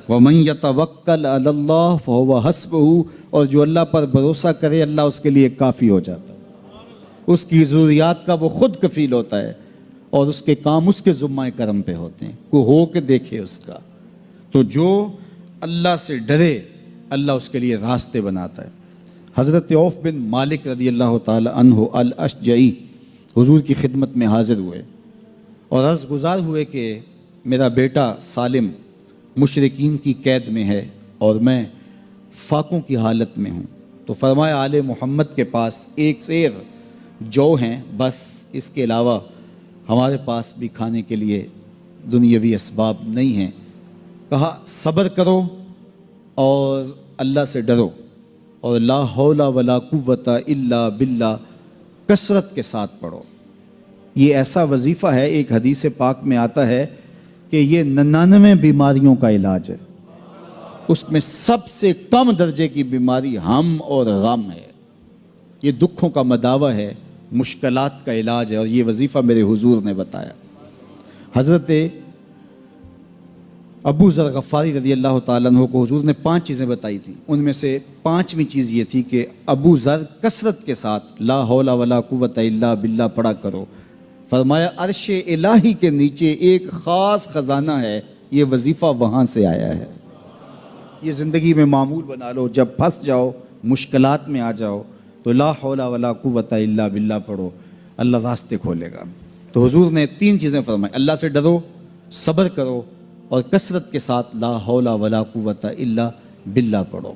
وَمَن يَتَوَكَّلْ عَلَى اللَّهِ فَهُوَ حَسْبُهُ، اور جو اللہ پر بھروسہ کرے اللہ اس کے لیے کافی ہو جاتا ہے، اس کی ضروریات کا وہ خود کفیل ہوتا ہے، اور اس کے کام اس کے ذمہ کرم پہ ہوتے ہیں، کو ہو کے دیکھے اس کا۔ تو جو اللہ سے ڈرے اللہ اس کے لیے راستے بناتا ہے۔ حضرت عوف بن مالک رضی اللہ تعالی عنہ الاشجعی حضور کی خدمت میں حاضر ہوئے اور عرض گزار ہوئے کہ میرا بیٹا سالم مشرکین کی قید میں ہے اور میں فاقوں کی حالت میں ہوں، تو فرمایا آل محمد کے پاس ایک سیر جو ہیں، بس اس کے علاوہ ہمارے پاس بھی کھانے کے لیے دنیاوی اسباب نہیں ہیں۔ کہا صبر کرو اور اللہ سے ڈرو، اور لا حول ولا قوت الا باللہ کثرت کے ساتھ پڑھو۔ یہ ایسا وظیفہ ہے، ایک حدیث پاک میں آتا ہے کہ یہ 99 بیماریوں کا علاج ہے، اس میں سب سے کم درجے کی بیماری ہم اور غم ہے۔ یہ دکھوں کا مداوع ہے، مشکلات کا علاج ہے، اور یہ وظیفہ میرے حضور نے بتایا۔ حضرت ابو ذر غفاری رضی اللہ تعالیٰ عنہ کو حضور نے 5 چیزیں بتائی تھیں، ان میں سے 5ویں چیز یہ تھی کہ ابو ذر کثرت کے ساتھ لا حول ولا قوت الا باللہ پڑھا کرو۔ فرمایا عرش الہی کے نیچے ایک خاص خزانہ ہے، یہ وظیفہ وہاں سے آیا ہے۔ یہ زندگی میں معمول بنا لو، جب پھنس جاؤ مشکلات میں آ جاؤ تو لا حول ولا قوت الا باللہ پڑھو، اللہ راستے کھولے گا۔ تو حضور نے 3 چیزیں فرمائی، اللہ سے ڈرو، صبر کرو، اور کثرت کے ساتھ لا حول ولا قوت الا باللہ پڑھو۔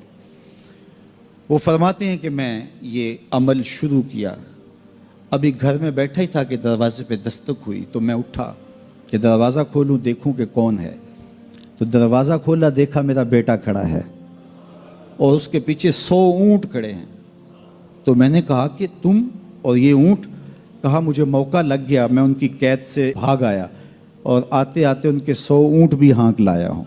وہ فرماتے ہیں کہ میں یہ عمل شروع کیا، ابھی گھر میں بیٹھا ہی تھا کہ دروازے پہ دستک ہوئی، تو میں اٹھا کہ دروازہ کھولوں دیکھوں کہ کون ہے، تو دروازہ کھولا، دیکھا میرا بیٹا کھڑا ہے اور اس کے پیچھے 100 اونٹ کھڑے ہیں۔ تو میں نے کہا کہ تم اور یہ اونٹ؟ کہا مجھے موقع لگ گیا، میں ان کی قید سے بھاگ آیا اور آتے آتے ان کے 100 اونٹ بھی ہانک لایا ہوں۔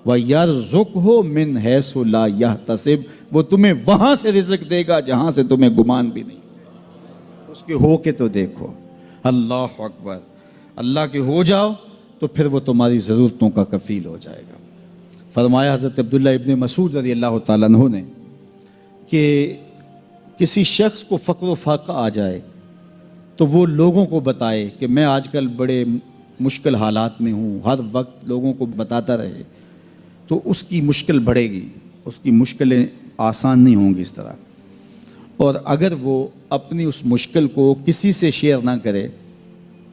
وَيَرْزُقْهُ مِنْ حَيْثُ لَا يَحْتَسِبُ، وہ تمہیں وہاں سے رزق دے گا جہاں سے تمہیں گمان بھی نہیں۔ اس کے ہو کے تو دیکھو، اللہ اکبر، اللہ کے ہو جاؤ تو پھر وہ تمہاری ضرورتوں کا کفیل ہو جائے گا۔ فرمایا حضرت عبداللہ ابن مسعود رضی اللہ تعالیٰ عنہ نے کہ کسی شخص کو فقر و فاقہ آ جائے تو وہ لوگوں کو بتائے کہ میں آج کل بڑے مشکل حالات میں ہوں، ہر وقت لوگوں کو بتاتا رہے تو اس کی مشکل بڑھے گی، اس کی مشکلیں آسان نہیں ہوں گی اس طرح۔ اور اگر وہ اپنی اس مشکل کو کسی سے شیئر نہ کرے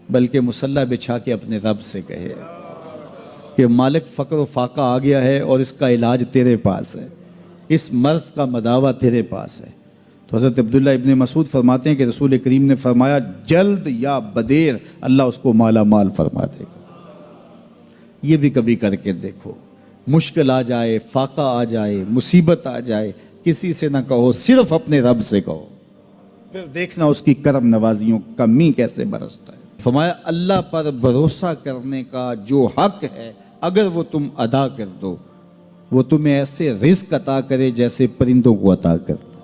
بلکہ مصلی بچھا کے اپنے رب سے کہے کہ مالک فقر و فاقہ آ گیا ہے اور اس کا علاج تیرے پاس ہے، اس مرض کا مداوع تیرے پاس ہے۔ تو حضرت عبداللہ ابن مسعود فرماتے ہیں کہ رسول کریم نے فرمایا جلد یا بدیر اللہ اس کو مالا مال فرما دے گا۔ یہ بھی کبھی کر کے دیکھو، مشکل آ جائے، فاقہ آ جائے، مصیبت آ جائے، کسی سے نہ کہو، صرف اپنے رب سے کہو، پھر دیکھنا اس کی کرم نوازیوں کا می کیسے برستا ہے۔ فرمایا اللہ پر بھروسہ کرنے کا جو حق ہے اگر وہ تم ادا کر دو، وہ تمہیں ایسے رزق عطا کرے جیسے پرندوں کو عطا کرتا۔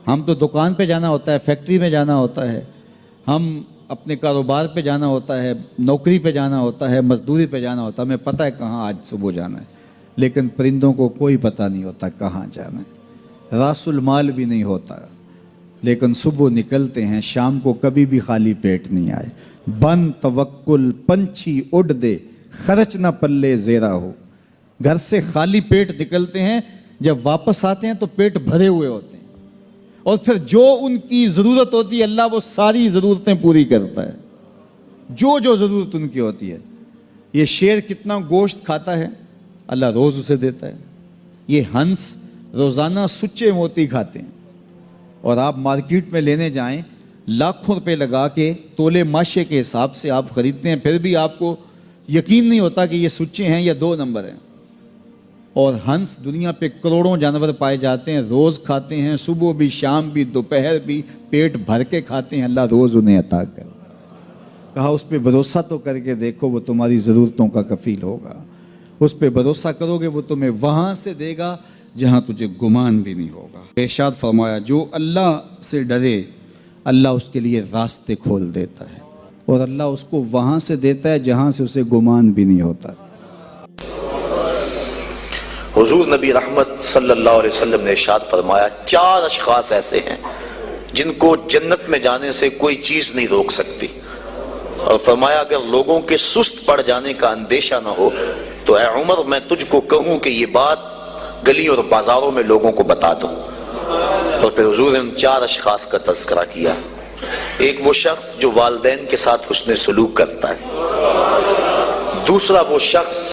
ہم تو دکان پہ جانا ہوتا ہے، فیکٹری میں جانا ہوتا ہے، ہم اپنے کاروبار پہ جانا ہوتا ہے، نوکری پہ جانا ہوتا ہے، مزدوری پہ جانا ہوتا ہے، ہمیں پتہ ہے کہاں آج صبح جانا ہے، لیکن پرندوں کو کوئی پتہ نہیں ہوتا کہاں جانا ہے، راس المال بھی نہیں ہوتا، لیکن صبح نکلتے ہیں، شام کو کبھی بھی خالی پیٹ نہیں آئے۔ بن توکل پنچھی اڑ دے، خرچ نہ پلے زیرا ہو۔ گھر سے خالی پیٹ نکلتے ہیں، جب واپس آتے ہیں تو پیٹ بھرے ہوئے ہوتے ہیں، اور پھر جو ان کی ضرورت ہوتی ہے اللہ وہ ساری ضرورتیں پوری کرتا ہے، جو ضرورت ان کی ہوتی ہے۔ یہ شیر کتنا گوشت کھاتا ہے اللہ روز اسے دیتا ہے، یہ ہنس روزانہ سچے موتی کھاتے ہیں، اور آپ مارکیٹ میں لینے جائیں لاکھوں روپے لگا کے تولے ماشے کے حساب سے آپ خریدتے ہیں، پھر بھی آپ کو یقین نہیں ہوتا کہ یہ سچے ہیں یا 2 نمبر ہیں۔ اور ہنس دنیا پہ کروڑوں جانور پائے جاتے ہیں، روز کھاتے ہیں، صبح بھی، شام بھی، دوپہر بھی، پیٹ بھر کے کھاتے ہیں، اللہ روز انہیں عطا کر۔ کہا اس پہ بھروسہ تو کر کے دیکھو، وہ تمہاری ضرورتوں کا کفیل ہوگا، اس پہ بھروسہ کرو گے وہ تمہیں وہاں سے دے گا جہاں تجھے گمان بھی نہیں ہوگا۔ ارشاد فرمایا جو اللہ سے ڈرے اللہ اس کے لیے راستے کھول دیتا ہے، اور اللہ اس کو وہاں سے دیتا ہے جہاں سے اسے گمان بھی نہیں ہوتا۔ حضور نبی رحمت صلی اللہ علیہ وسلم نے ارشاد فرمایا 4 اشخاص ایسے ہیں جن کو جنت میں جانے سے کوئی چیز نہیں روک سکتی، اور فرمایا اگر لوگوں کے سست پڑ جانے کا اندیشہ نہ ہو تو اے عمر میں تجھ کو کہوں کہ یہ بات گلیوں اور بازاروں میں لوگوں کو بتا دو۔ اور پھر حضور نے ان 4 اشخاص کا تذکرہ کیا۔ ایک وہ شخص جو والدین کے ساتھ حسن سلوک کرتا ہے، دوسرا وہ شخص